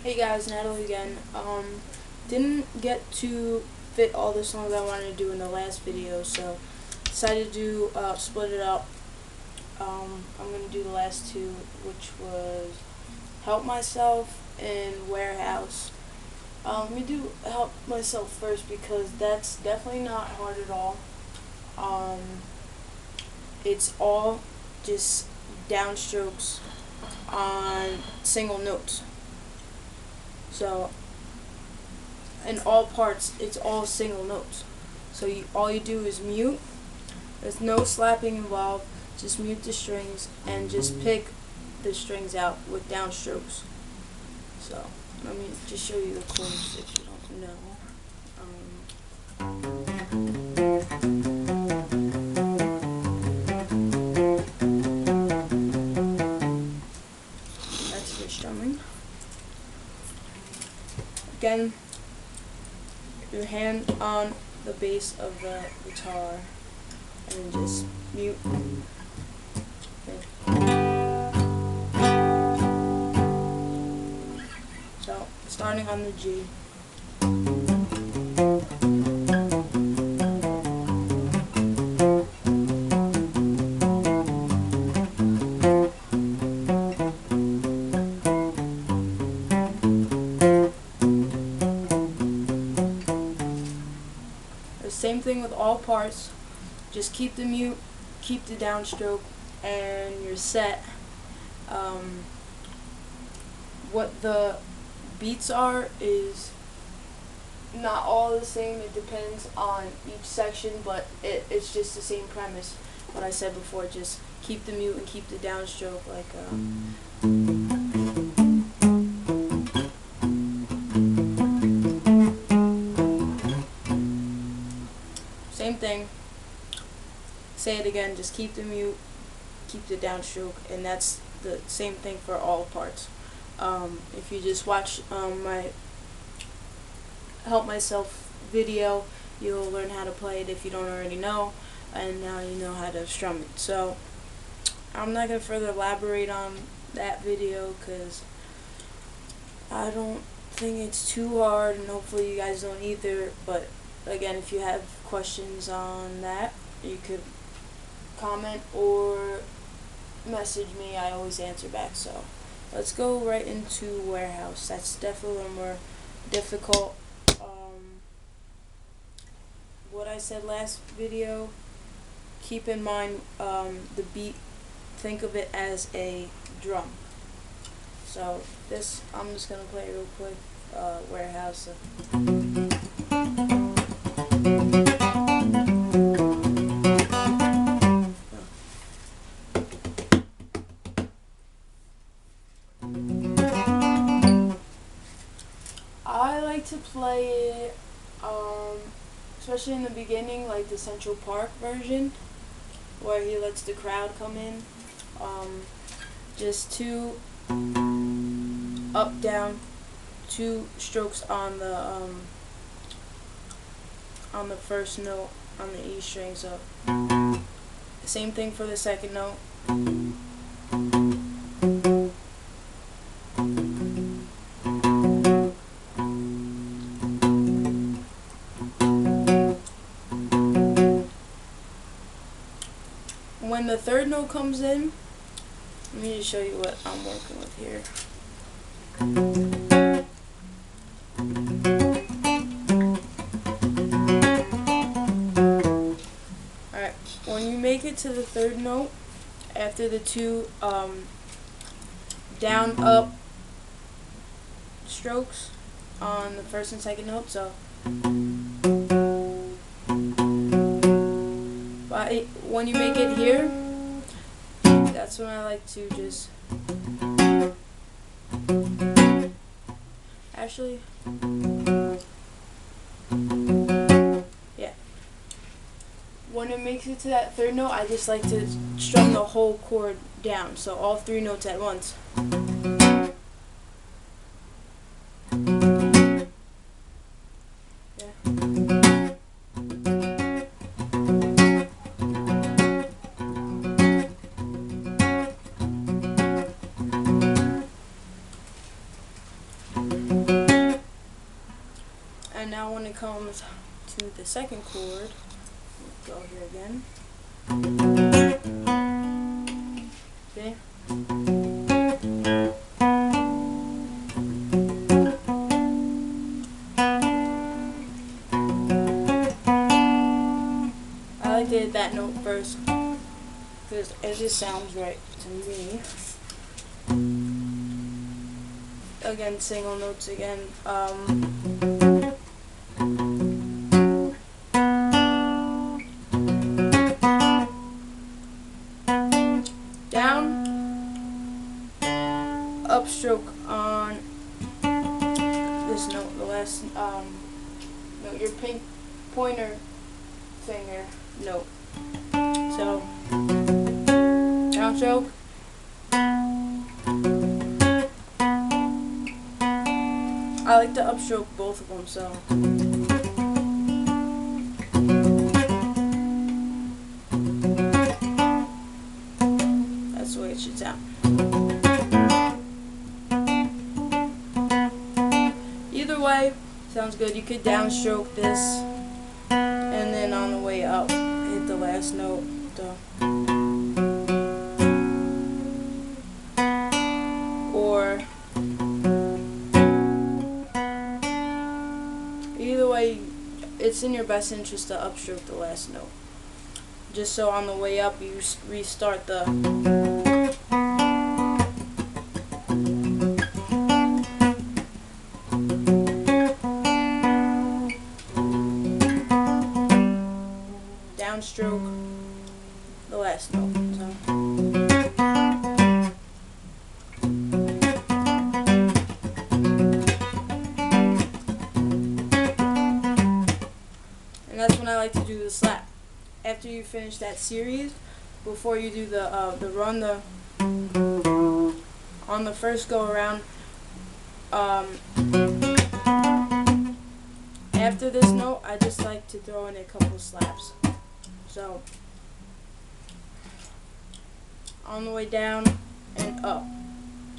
Hey guys, Natalie again. Didn't get to fit all the songs I wanted to do in the last video, so decided to split it up. I'm going to do the last two, which was Help Myself and Warehouse. Let me do Help Myself first because that's definitely not hard at all. It's all just downstrokes on single notes. So, in all parts, it's all single notes. So all you do is mute. There's no slapping involved. Just mute the strings and just pick the strings out with downstrokes. So, let me just show you the chords if you don't know. That's for strumming. Again, your hand on the bass of the guitar and then just mute. Okay. So, starting on the G. Same thing with all parts. Just keep the mute, keep the downstroke, and you're set. What the beats are is not all the same. It depends on each section, but it's just the same premise. What I said before, just keep the mute and keep the downstroke. Like same thing. Say it again, just keep the mute, keep the downstroke, and that's the same thing for all parts. If you just watch my Help Myself video, you'll learn how to play it if you don't already know, and now you know how to strum it. So I'm not going to further elaborate on that video because I don't think it's too hard, and hopefully you guys don't either. But again, if you have questions on that, you could comment or message me. I always answer back. So let's go right into Warehouse. That's definitely a little more difficult. What I said last video, keep in mind the beat, think of it as a drum. So this, I'm just going to play real quick, Warehouse. I like to play it, especially in the beginning, like the Central Park version, where he lets the crowd come in. Just two up, down, two strokes on the first note on the E string. So same thing for the second note. When the third note comes in, let me just show you what I'm working with here. Alright, when you make it to the third note, after the two down, up strokes on the first and second note, so when you make it here, that's when I like to just actually, yeah, when it makes it to that third note, I just like to strum the whole chord down, so all three notes at once. And now when it comes to the second chord, we'll go here again. See? I like to hit that note first because it just sounds right to me. Again, single notes again. Down, upstroke on this note, the last note, your pointer finger note. So, downstroke. I like to upstroke both of them, so. That's the way it should sound. Either way, sounds good. You could downstroke this, and then on the way up, hit the last note. Or either way, it's in your best interest to upstroke the last note. Just so on the way up you restart the downstroke the last note. And that's when I like to do the slap. After you finish that series, before you do the run, on the first go around, after this note, I just like to throw in a couple slaps. So, on the way down and up,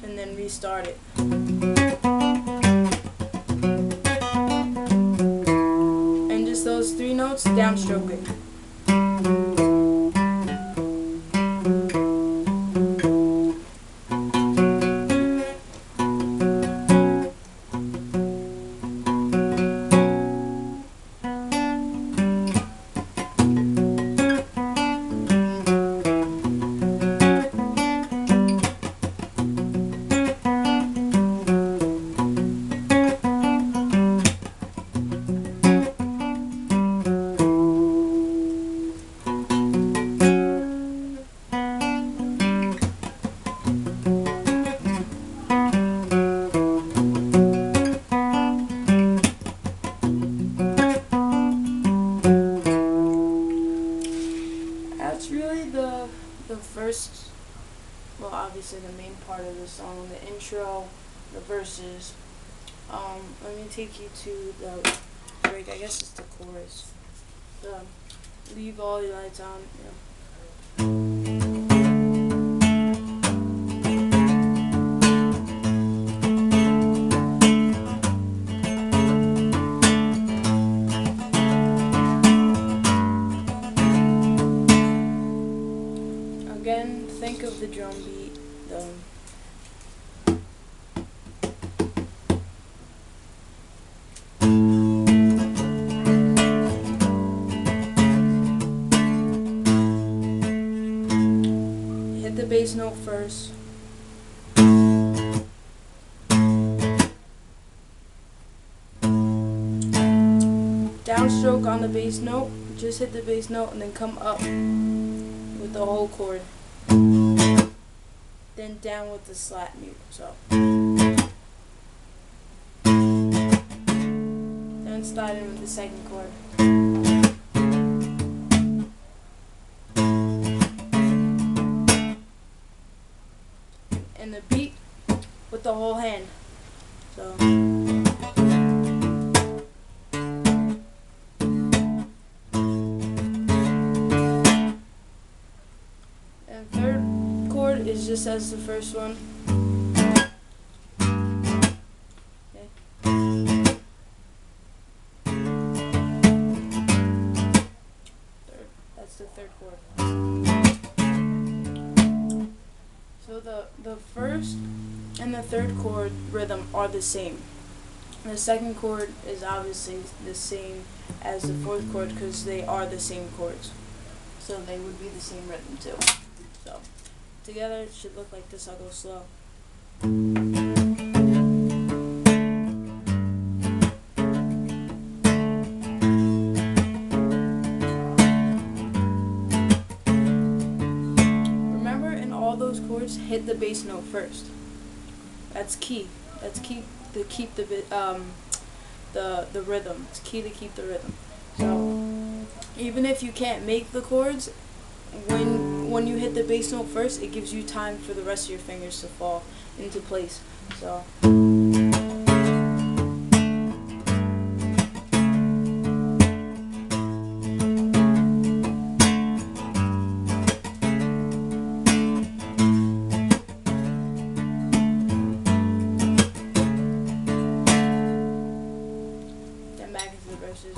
and then restart it. And just those three notes, downstroke it. That's really the first, well, obviously the main part of the song, the intro, the verses. Let me take you to the break. I guess it's the chorus. The leave all your lights on. Again, think of the drum beat. Hit the bass note first. Downstroke on the bass note. Just hit the bass note and then come up with the whole chord. Then down with the slap mute. So then starting with the second chord. And the beat with the whole hand. So and third chord is just as the first one. Okay. third chord. So the first and the third chord rhythm are the same. The second chord is obviously the same as the fourth chord because they are the same chords. So they would be the same rhythm too. So together it should look like this. I'll go slow. Remember, in all those chords, hit the bass note first. That's key. That's key to keep the rhythm. It's key to keep the rhythm. So even if you can't make the chords, when you hit the bass note first, it gives you time for the rest of your fingers to fall into place. So. Then back into the verses.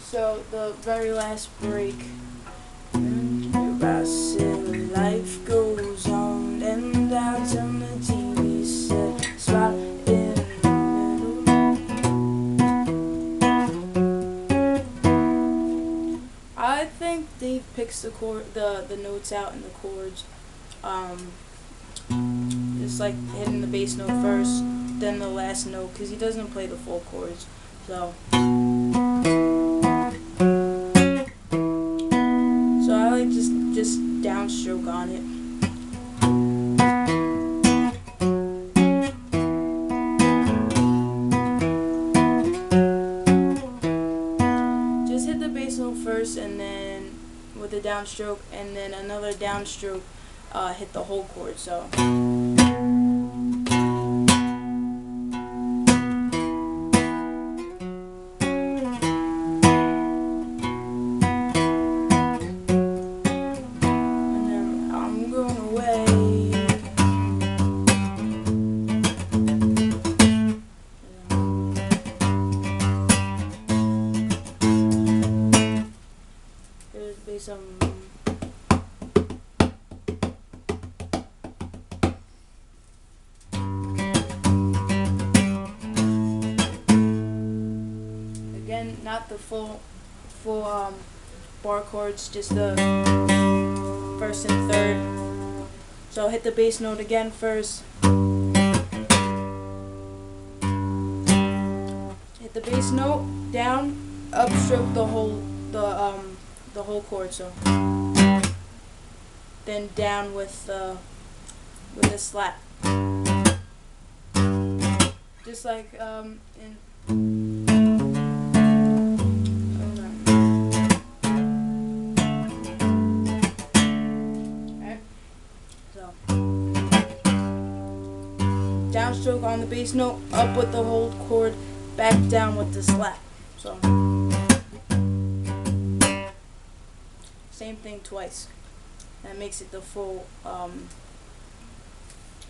So the very last break. I said life goes on and I turn the TV set spot in the middle. I think Dave picks the notes out in the chords. Just like hitting the bass note first, then the last note, because he doesn't play the full chords. So I like just downstroke on it. Just hit the bass note first, and then with a downstroke, and then another downstroke, hit the whole chord. So. Again, not the full bar chords, just the first and third. So hit the bass note again first. Hit the bass note down, upstroke the whole chord. So then down with a slap, just like in. Downstroke on the bass note, up with the whole chord, back down with the slap. So same thing twice. That makes it the full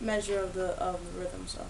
measure of the rhythm. So.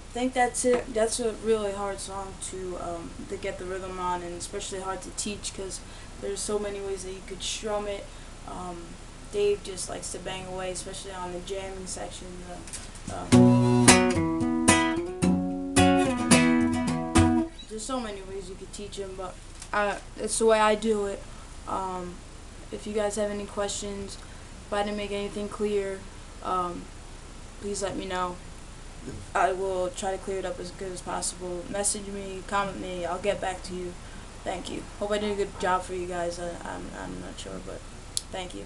I think that's it. That's a really hard song to get the rhythm on, and especially hard to teach because there's so many ways that you could strum it. Dave just likes to bang away, especially on the jamming section. There's so many ways you could teach him, but it's the way I do it. If you guys have any questions, if I didn't make anything clear, please let me know. I will try to clear it up as good as possible. Message me, comment me, I'll get back to you. Thank you. Hope I did a good job for you guys. I'm not sure, but thank you.